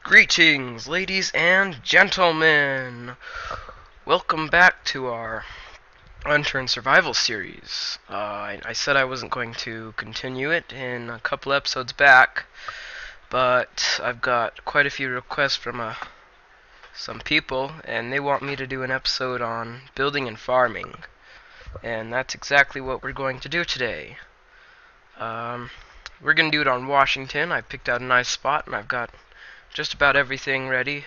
Greetings, ladies and gentlemen! Welcome back to our Unturned survival series. I said I wasn't going to continue it in a couple episodes back, but I've got quite a few requests from some people, and they want me to do an episode on building and farming. And that's exactly what we're going to do today. We're going to do it on Washington. I picked out a nice spot, and I've got just about everything ready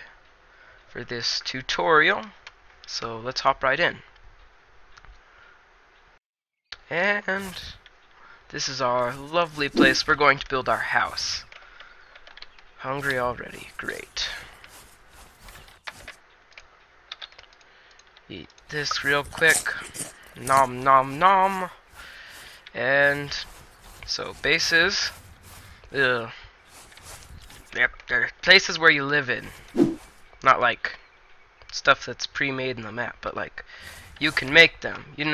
for this tutorial, so let's hop right in. And this is our lovely place we're going to build our house. Hungry already, great. Eat this real quick. Nom nom nom. And so bases, they're places where you live in. Not like stuff that's pre-made in the map, but like you can make them. You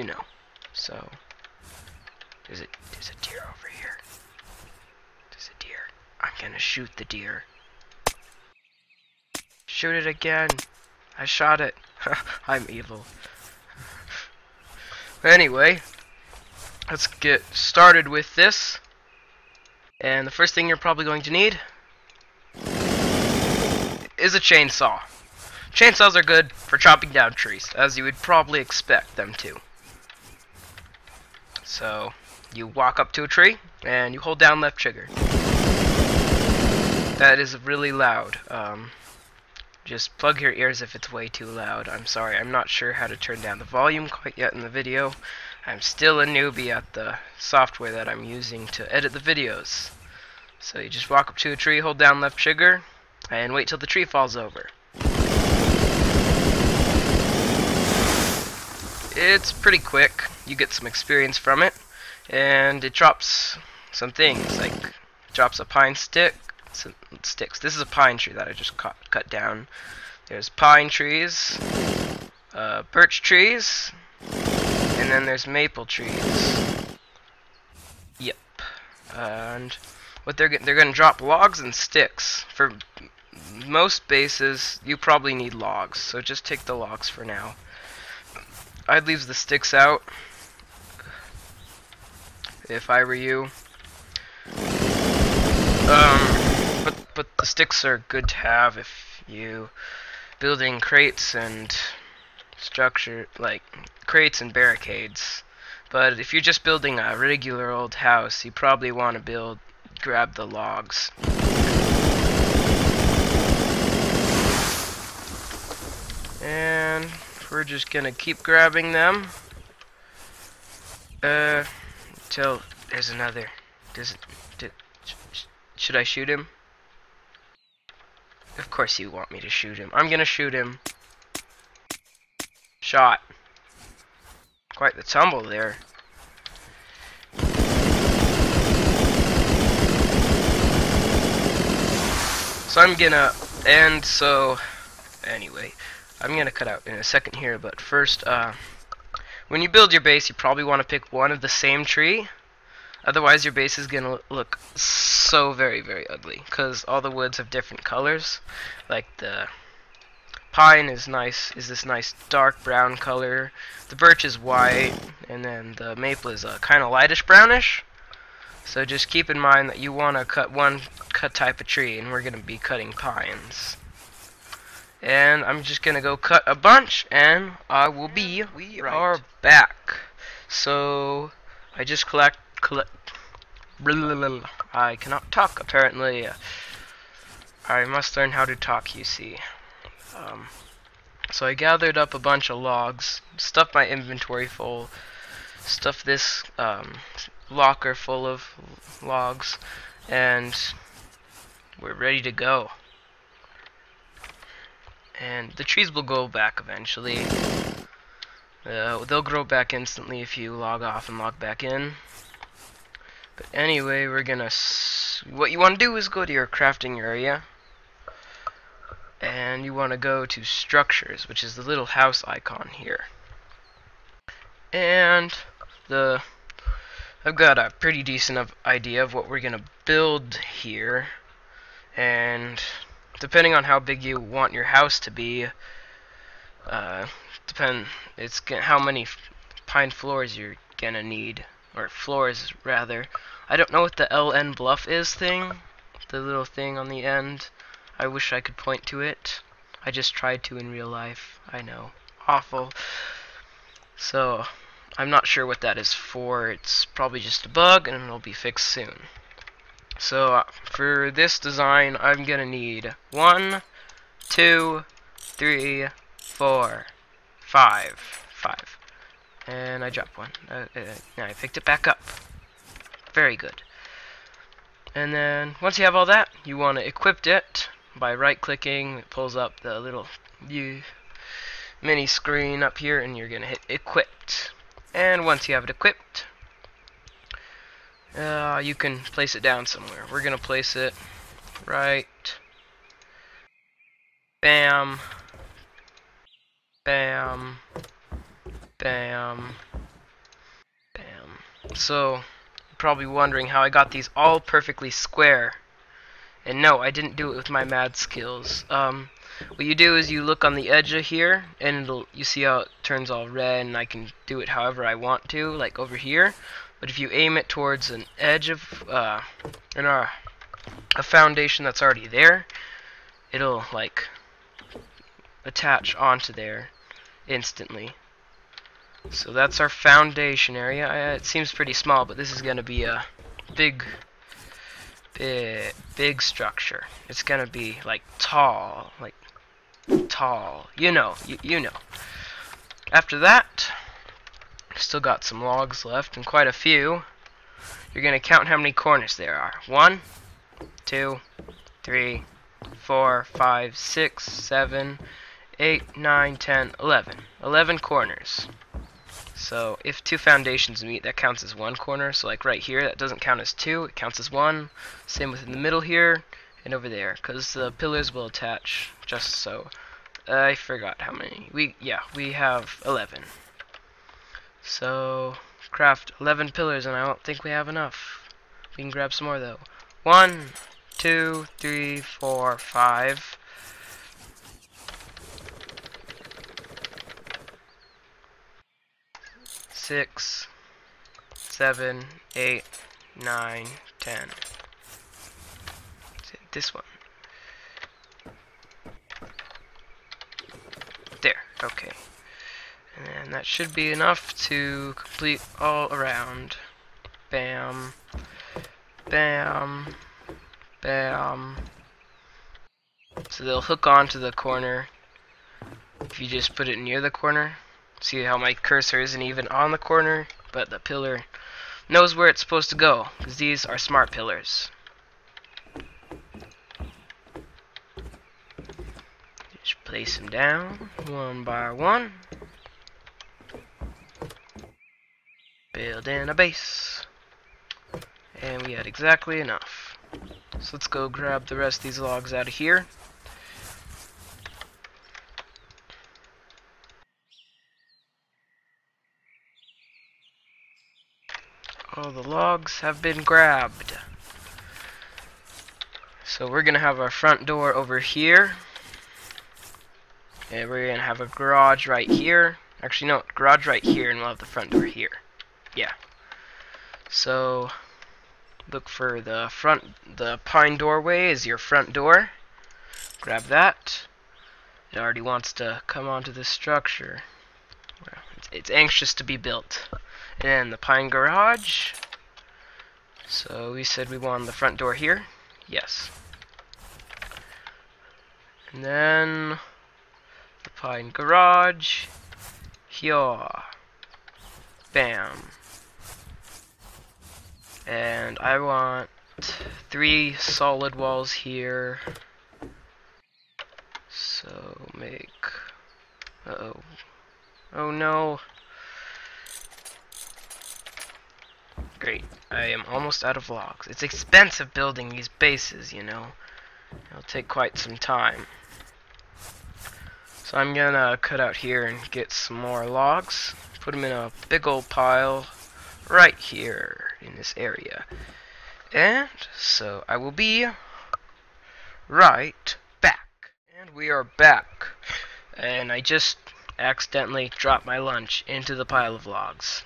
know. So there's a deer over here. There's a deer. I'm gonna shoot the deer. Shoot it again. I shot it. I'm evil. Anyway, let's get started with this. And the first thing you're probably going to need is a chainsaw. Chainsaws are good for chopping down trees, as you would probably expect them to. So, you walk up to a tree, and you hold down left trigger. That is really loud. Just plug your ears if it's way too loud. I'm sorry, I'm not sure how to turn down the volume quite yet in the video. I'm still a newbie at the software that I'm using to edit the videos. So you just walk up to a tree, hold down left trigger, and wait till the tree falls over. It's pretty quick. You get some experience from it, and it drops some things, like drops a pine stick, some sticks. This is a pine tree that I just cut down. There's pine trees, birch trees, and then there's maple trees. Yep. And what they're gonna drop logs and sticks. For most bases, you probably need logs, so just take the logs for now. I'd leave the sticks out if I were you. But the sticks are good to have if you building crates and structure, like crates and barricades. But if you're just building a regular old house, you probably want to grab the logs. And we're just gonna keep grabbing them till there's another. Should I shoot him? Of course you want me to shoot him. I'm gonna shoot him. Shot. Quite the tumble there. So I'm gonna end, so anyway, I'm gonna cut out in a second here, but first, when you build your base, you probably want to pick one of the same tree. Otherwise, your base is gonna look so very, very ugly, because all the woods have different colors. Like the pine is this nice dark brown color. The birch is white, and then the maple is kind of lightish brownish. So just keep in mind that you want to cut one type of tree, and we're gonna be cutting pines. And I'm just gonna go cut a bunch, and we are back. So I just I cannot talk apparently. I must learn how to talk, you see. So I gathered up a bunch of logs, stuffed my inventory full, stuffed this locker full of logs, and we're ready to go. And the trees will go back eventually. They'll grow back instantly if you log off and log back in. But anyway, what you want to do is go to your crafting area. And you want to go to structures, which is the little house icon here. And I've got a pretty decent idea of what we're going to build here. And depending on how big you want your house to be, uh, how many pine floors you're gonna need, or floors rather. I don't know what the LN bluff is thing, the little thing on the end. I wish I could point to it. I just tried to in real life. I know, awful. So I'm not sure what that is for. It's probably just a bug, and it'll be fixed soon. So for this design, I'm gonna need 1, 2, 3, 4, 5. And I dropped one. I picked it back up. Very good. And then once you have all that, you want to equip it by right-clicking. It pulls up the little mini screen up here, and you're gonna hit equipped. And once you have it equipped, you can place it down somewhere. We're gonna place it right. Bam. Bam. Bam. Bam. So, you're probably wondering how I got these all perfectly square. And no, I didn't do it with my mad skills. What you do is you look on the edge of here, and you see how it turns all red, and I can do it however I want to, like over here. But if you aim it towards an edge of a foundation that's already there, it'll like attach onto there instantly. So that's our foundation area. It seems pretty small, but this is gonna be a big structure. It's gonna be like tall, you know, you know. After that, still got some logs left, and quite a few. You're gonna count how many corners there are. 1, 2, 3, 4, 5, 6, 7, 8, 9, 10, 11. 11 corners. So if 2 foundations meet, that counts as 1 corner. So like right here, that doesn't count as 2, it counts as 1. Same with in the middle here and over there, because the pillars will attach just so. I forgot how many. We have 11. So craft 11 pillars, and I don't think we have enough. We can grab some more though. 1, 2, 3, 4, 5. 6, 7, 8, 9, 10. This one. There, okay. And that should be enough to complete all around. Bam. Bam. Bam. So they'll hook onto the corner if you just put it near the corner. See how my cursor isn't even on the corner, but the pillar knows where it's supposed to go, because these are smart pillars. Just place them down one by one. Build in a base. And we had exactly enough. So let's go grab the rest of these logs out of here. All the logs have been grabbed. So we're gonna have our front door over here. And we're gonna have a garage right here. Actually, no, garage right here, and we'll have the front door here. Yeah. So look for the pine doorway is your front door. Grab that. It already wants to come onto the structure. Well, it's anxious to be built. And the pine garage. So we said we wanted the front door here. Yes. And then the pine garage here. Bam. And I want 3 solid walls here. So make... Uh-oh. Oh no. Great. I am almost out of logs. It's expensive building these bases, you know. It'll take quite some time. So I'm gonna cut out here and get some more logs. Put them in a big old pile right here in this area. And so I will be right back. And we are back. And I just accidentally dropped my lunch into the pile of logs.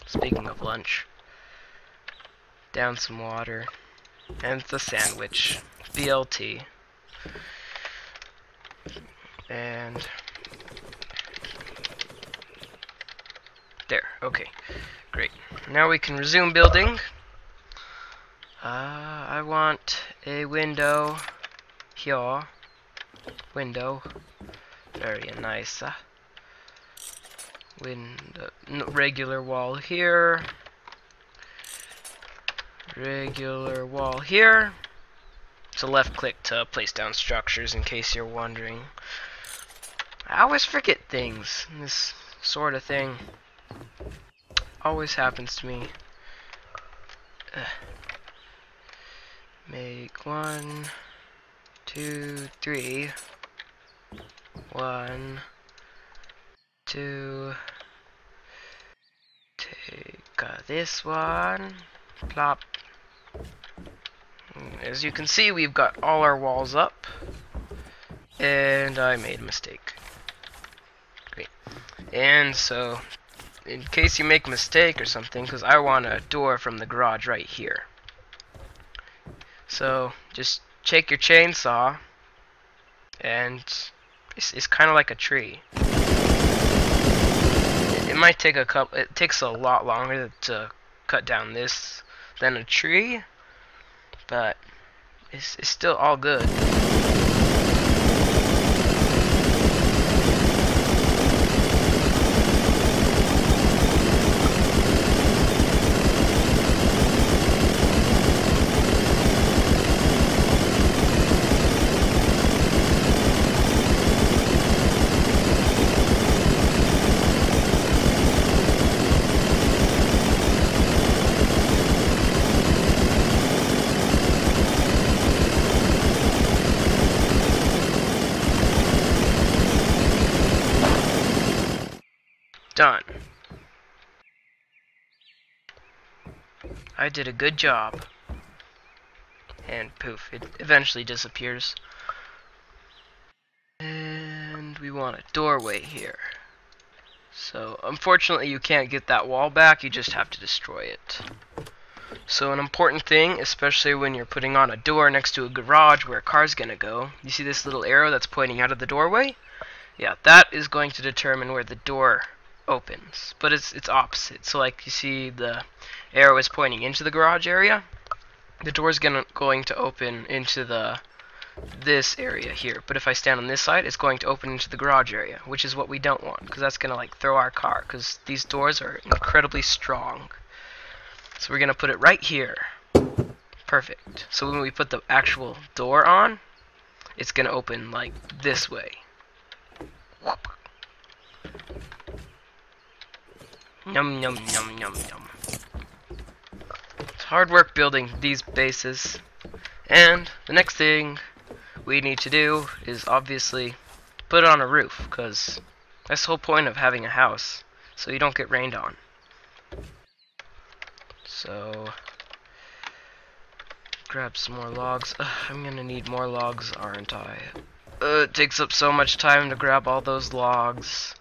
Speaking of lunch, down some water. And the sandwich. BLT. And there. Okay. Great. Now we can resume building. I want a window here. Window. Very nice. Window. Regular wall here. Regular wall here. It's a left click to place down structures, in case you're wondering. I always forget things. This sort of thing always happens to me. Make 1, 2, 3. 1, 2. Take this one. Plop. As you can see, we've got all our walls up. And I made a mistake. Great. And so, in case you make a mistake or something, because I want a door from the garage right here. So, just take your chainsaw, and it's kind of like a tree. It might take it takes a lot longer to cut down this than a tree, but it's still all good. Done. I did a good job. And poof, it eventually disappears. And we want a doorway here. So, unfortunately you can't get that wall back, you just have to destroy it. So an important thing, especially when you're putting on a door next to a garage where a car's gonna go, you see this little arrow that's pointing out of the doorway? Yeah, that is going to determine where the door opens, but it's opposite. So like you see the arrow is pointing into the garage area, the door is going to open into this area here. But if I stand on this side, it's going to open into the garage area, which is what we don't want, because that's going to like throw our car, because these doors are incredibly strong. So we're going to put it right here. Perfect. So when we put the actual door on, it's going to open like this way. Whoop. Yum, yum, yum, yum, yum. It's hard work building these bases. And the next thing we need to do is obviously put it on a roof, because that's the whole point of having a house, so you don't get rained on. So, grab some more logs. I'm gonna need more logs, aren't I? It takes up so much time to grab all those logs.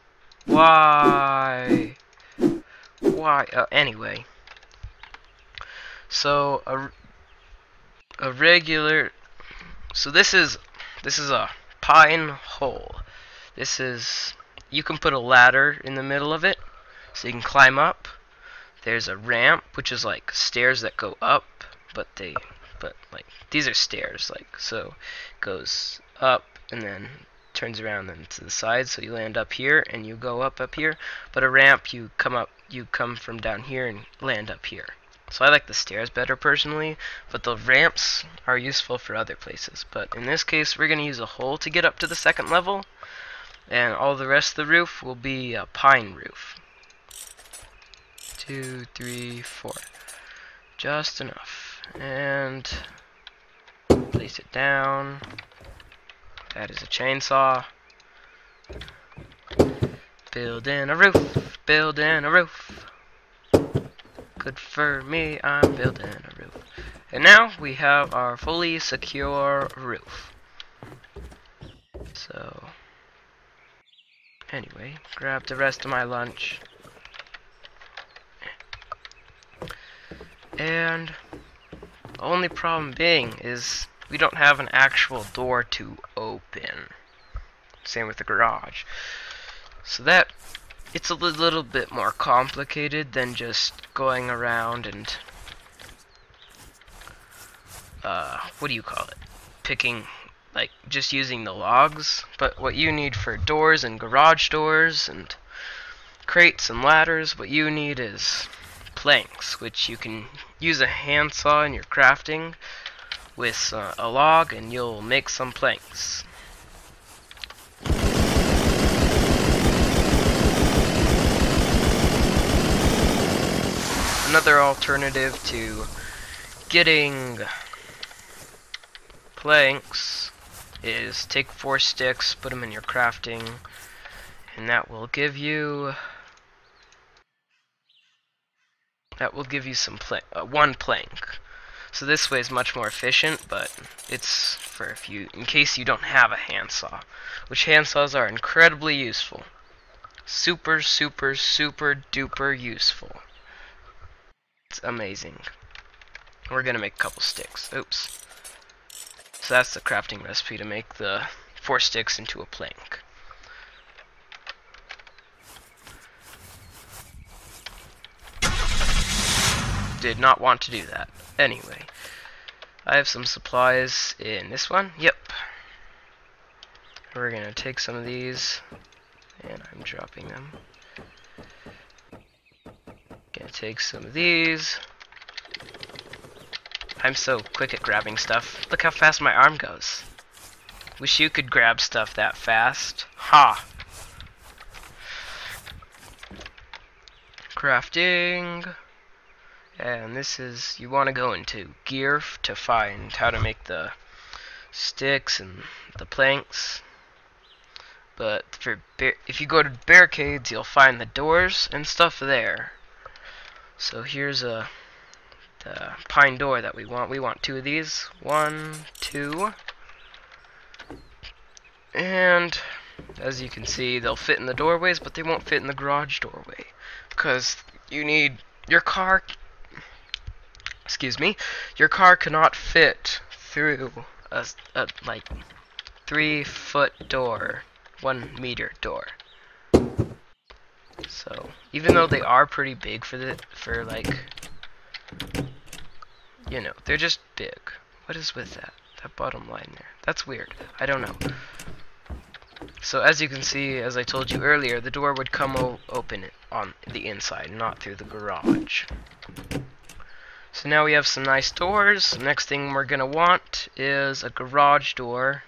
Why? Why? Anyway, so a regular. So this is a pine hole. This is, you can put a ladder in the middle of it, so you can climb up. There's a ramp, which is like stairs that go up, but like these are stairs, like so it goes up and then turns around then to the side, so you land up here and you go up here. But a ramp, you come from down here and land up here. So I like the stairs better personally, but the ramps are useful for other places. But in this case, we're going to use a hole to get up to the second level, and all the rest of the roof will be a pine roof. 2, 3, 4. Just enough. And place it down. That is a chainsaw. Build in a roof. Build in a roof. Good for me, I'm building a roof. And now we have our fully secure roof. So, anyway, grab the rest of my lunch. And the only problem being is we don't have an actual door to open. Same with the garage. So that, it's a little bit more complicated than just going around and, what do you call it? Picking, like, just using the logs. But what you need for doors and garage doors and crates and ladders, what you need is planks, which you can use a handsaw in your crafting with a log, and you'll make some planks. Another alternative to getting planks is take 4 sticks, put them in your crafting, and that will give you some one plank. So this way is much more efficient, but it's for in case you don't have a handsaw, which handsaws are incredibly useful. Super, super, super duper useful. It's amazing. We're gonna make a couple sticks. Oops. So that's the crafting recipe to make the 4 sticks into a plank. Did not want to do that. Anyway, I have some supplies in this one. Yep. We're gonna take some of these, and I'm dropping them. Gonna take some of these. I'm so quick at grabbing stuff. Look how fast my arm goes. Wish you could grab stuff that fast. Ha! Crafting. And this is, you want to go into gear to find how to make the sticks and the planks. But if you go to barricades, you'll find the doors and stuff there. So here's the pine door that we want. We want 2 of these. 1, 2. And as you can see, they'll fit in the doorways, but they won't fit in the garage doorway. Because you need, your car cannot fit through a like 3-foot door, 1 meter door. So even though they are pretty big for like, you know, they're just big. What is with that bottom line there? That's weird. I don't know. So as you can see, as I told you earlier, the door would come open on the inside, not through the garage. So now we have some nice doors. Next thing we're gonna want is a garage door,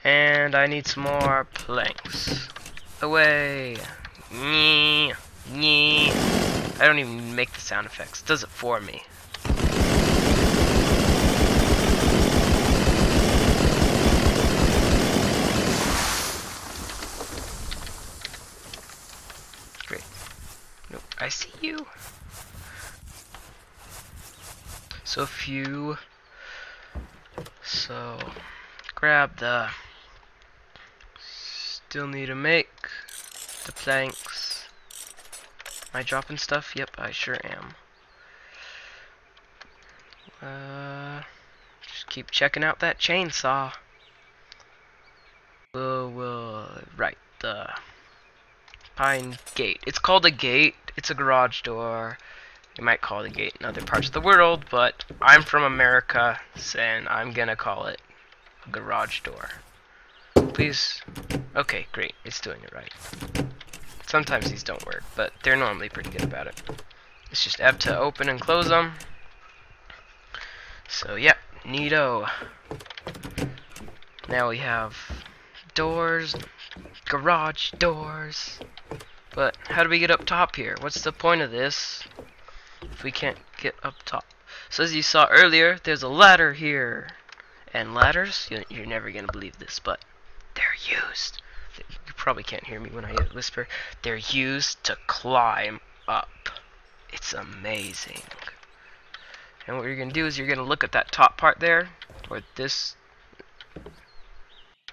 and I need some more planks. Away! Nyeh, nyeh. I don't even make the sound effects. It does it for me. Great. Nope, I see you. So grab the, still need to make the planks. Am I dropping stuff? Yep, I sure am. Just keep checking out that chainsaw. Right, the pine gate. It's called a gate. It's a garage door. You might call it a gate in other parts of the world, but I'm from America, and I'm gonna call it a garage door. Please. Okay, great. It's doing it right. Sometimes these don't work, but they're normally pretty good about it. It's just F to open and close them. So, yeah, neato. Now we have doors, garage doors. But how do we get up top here? What's the point of this if we can't get up top? So as you saw earlier, there's a ladder here. And ladders, you're never going to believe this, but they're used. You probably can't hear me when I whisper. They're used to climb up. It's amazing. And what you're going to do is you're going to look at that top part there, or this.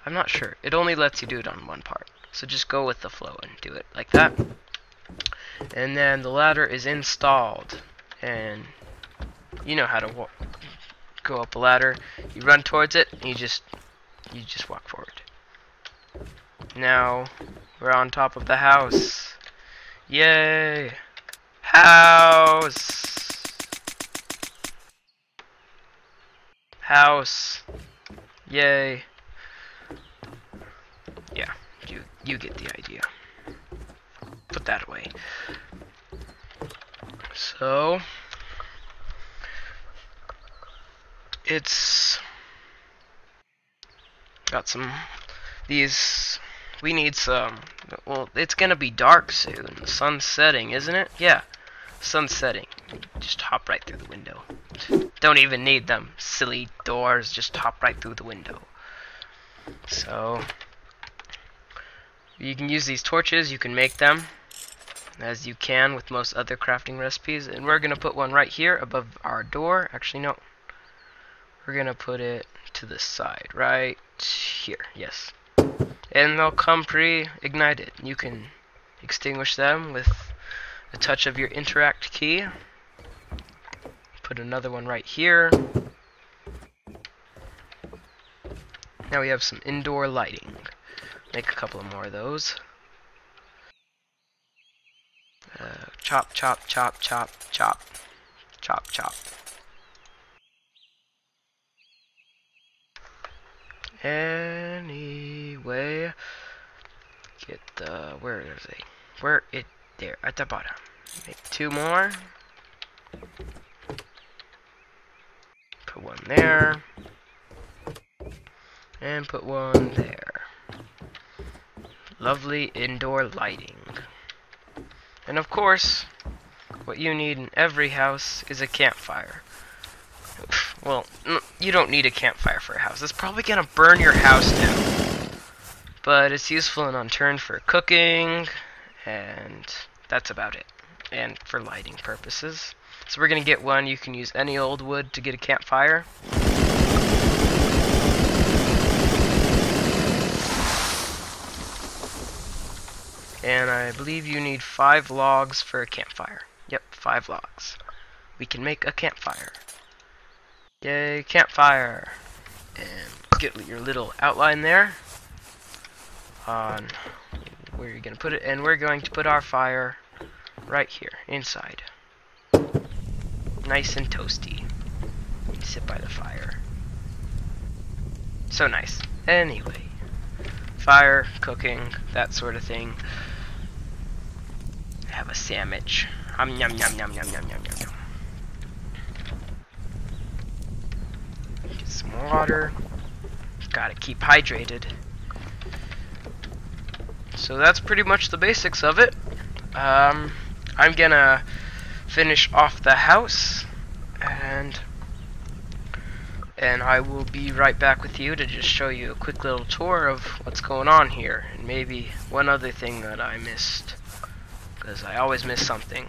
I'm not sure. It only lets you do it on one part. So just go with the flow and do it like that. And then the ladder is installed. And you know how to go up a ladder. You run towards it, and you just walk forward. Now we're on top of the house. Yay! House! House! Yay! Yeah, you get the idea. Put that away. So it's got some these. We need some. Well, it's gonna be dark soon. The sun's setting, isn't it? Yeah, sun's setting. Just hop right through the window. Don't even need them silly doors. Just hop right through the window. So you can use these torches. You can make them as you can with most other crafting recipes. And we're gonna put one right here above our door. Actually, no. We're gonna put it to the side, right here. Yes. And they'll come pre-ignited. You can extinguish them with a touch of your interact key. Put another one right here. Now we have some indoor lighting. Make a couple of more of those. Chop, chop, chop, chop, chop, chop, chop. Anyway, get the, where is it? Where it, there, at the bottom. Make two more. Put one there. And put one there. Lovely indoor lighting. And of course, what you need in every house is a campfire. Well, you don't need a campfire for a house. It's probably gonna burn your house down. But it's useful in Unturned for cooking, and that's about it. And for lighting purposes. So we're gonna get one. You can use any old wood to get a campfire. And I believe you need 5 logs for a campfire. Yep, 5 logs. We can make a campfire. Yay, campfire. And get your little outline there on where you're going to put it. And we're going to put our fire right here, inside. Nice and toasty. Sit by the fire. So nice. Anyway, fire, cooking, that sort of thing. Have a sandwich. Yum yum yum yum yum yum yum yum. Get some water. Gotta keep hydrated. So that's pretty much the basics of it. I'm gonna finish off the house, and I will be right back with you to just show you a quick little tour of what's going on here, and maybe one other thing that I missed, because I always miss something.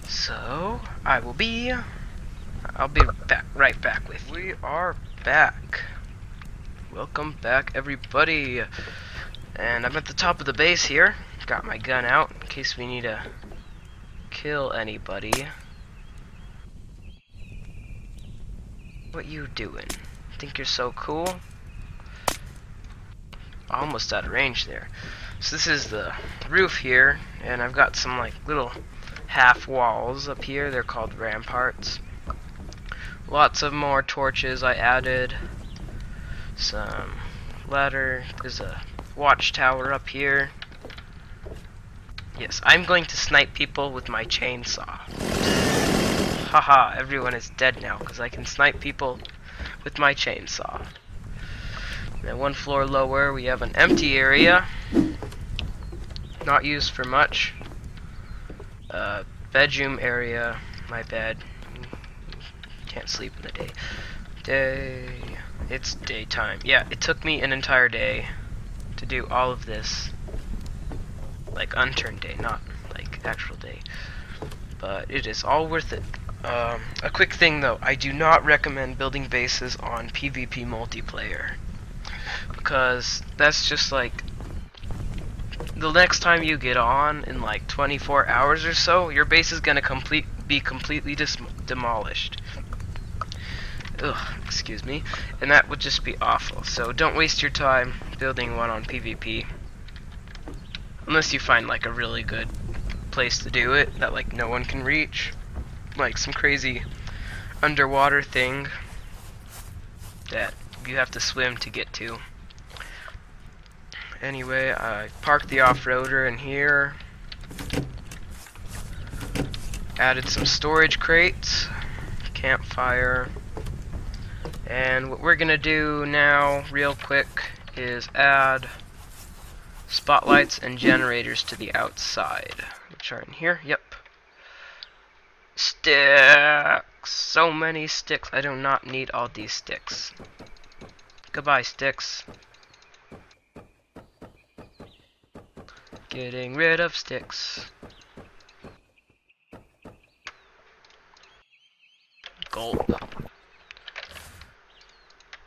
So I'll be right back with you. We are back. Welcome back, everybody. And I'm at the top of the base here. Got my gun out in case we need to kill anybody. What you doing? Think you're so cool? Almost out of range there. So this is the roof here, and I've got some like little half walls up here. They're called ramparts. Lots of more torches I added. Some ladder. There's a watchtower up here. Yes, I'm going to snipe people with my chainsaw. Haha, everyone is dead now because I can snipe people with my chainsaw. Then one floor lower we have an empty area. Not used for much. Bedroom area, my bed. Can't sleep in the day. It's daytime. Yeah, it took me an entire day to do all of this. Like unturned day, not like actual day. But it is all worth it. A quick thing though, I do not recommend building bases on PvP multiplayer, because that's just like, the next time you get on in like 24 hours or so, your base is gonna be completely demolished. Ugh, excuse me. And that would just be awful. So don't waste your time building one on PvP. Unless you find like a really good place to do it that like no one can reach. Like some crazy underwater thing that you have to swim to get to. Anyway, I parked the off-roader in here. Added some storage crates, campfire. And what we're gonna do now, real quick, is add spotlights and generators to the outside, which are in here. Yep. Sticks! So many sticks. I do not need all these sticks. Goodbye, sticks. Getting rid of sticks. Gulp.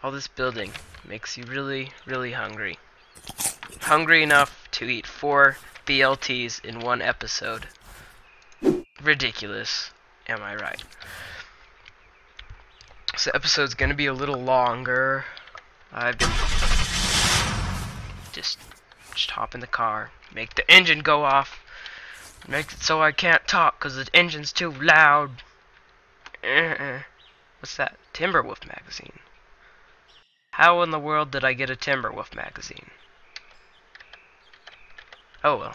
All this building makes you really, really hungry. Hungry enough to eat 4 BLTs in one episode. Ridiculous. Am I right? So the episode's gonna be a little longer. I've been just hop in the car, make the engine go off, make it so I can't talk because the engine's too loud. What's that? Timberwolf magazine. How in the world did I get a Timberwolf magazine? Oh well.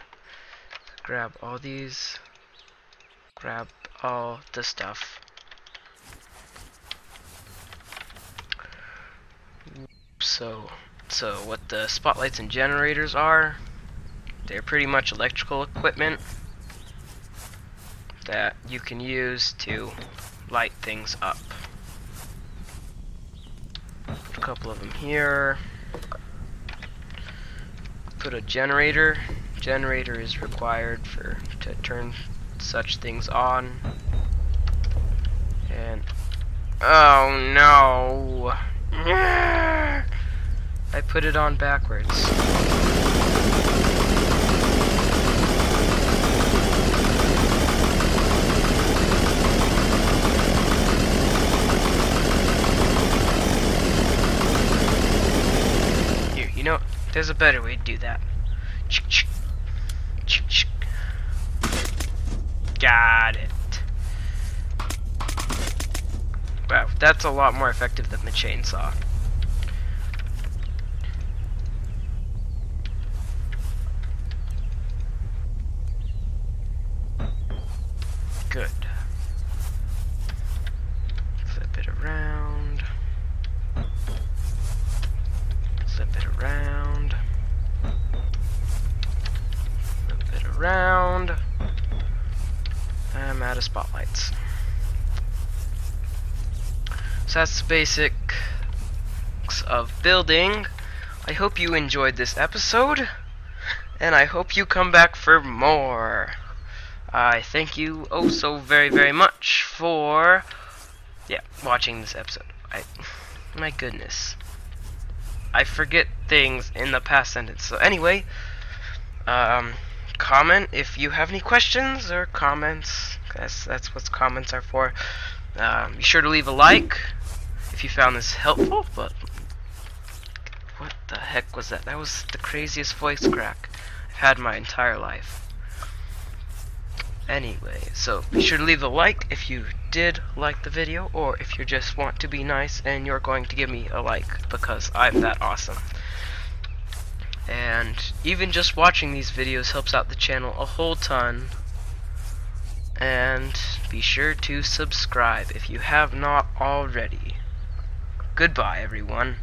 Grab all these. Grab all the stuff. So what the spotlights and generators are, they're pretty much electrical equipment that you can use to light things up. A couple of them here. Put a generator. Generator is required to turn such things on. And oh no! I put it on backwards. Here, you know, there's a better way to do that. Got it. Wow, that's a lot more effective than the chainsaw. Good. Flip it around. Flip it around. Flip it around. I'm out of spotlights. So that's the basics of building. I hope you enjoyed this episode, and I hope you come back for more. I thank you oh so very, very much for watching this episode. My goodness, I forget things in the past sentence. So anyway, comment if you have any questions or comments. That's what comments are for. Be sure to leave a like if you found this helpful. But what the heck was that? That was the craziest voice crack I've had my entire life. Anyway, so be sure to leave a like if you did like the video, or if you just want to be nice and you're going to give me a like because I'm that awesome. And even just watching these videos helps out the channel a whole ton. And be sure to subscribe if you have not already. Goodbye, everyone.